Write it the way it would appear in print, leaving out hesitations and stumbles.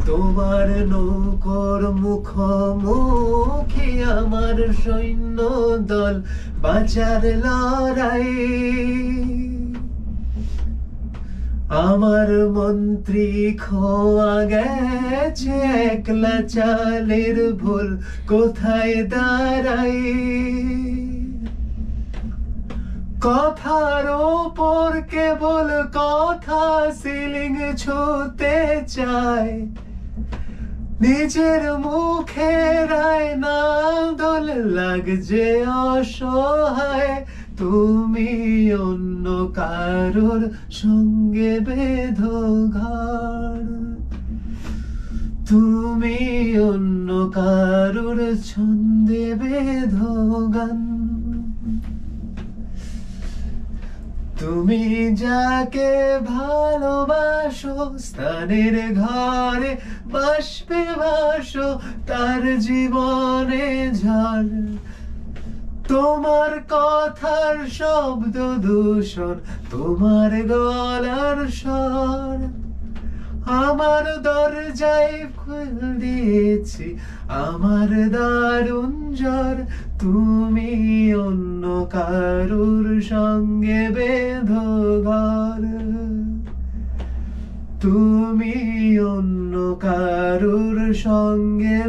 তোমার নৌকর মুখোমুখি আমার সৈন্য দল, বাঁচার লড়াই। আমার মন্ত্রী খোয়া গেছে, একলা চালের ভুল কোথায় দাঁড়াই। কথার ওপর কেবল কথা সিলিং ছুঁতে চায়, নিজের মুখের আয়না দোল লাগছে অসহায়। তুমি অন্য কারোর সঙ্গে বেঁধো ঘর, তুমি অন্য কারোর ছন্দে বেঁধো গান। তুমি যাকে ভালোবাসো, স্থানের ঘরে বাষ্পে ভাসো, তার জীবনে ঝড়। তোমার কথার শব্দ দূষণ, তোমার গলার স্বর। আমার দরজায় ফুল দিয়েছি, আমার দারুণ জ্বর। তুমি অন্য কারুর সঙ্গে বেঁধো ঘর, তুমি অন্য কারুর সঙ্গে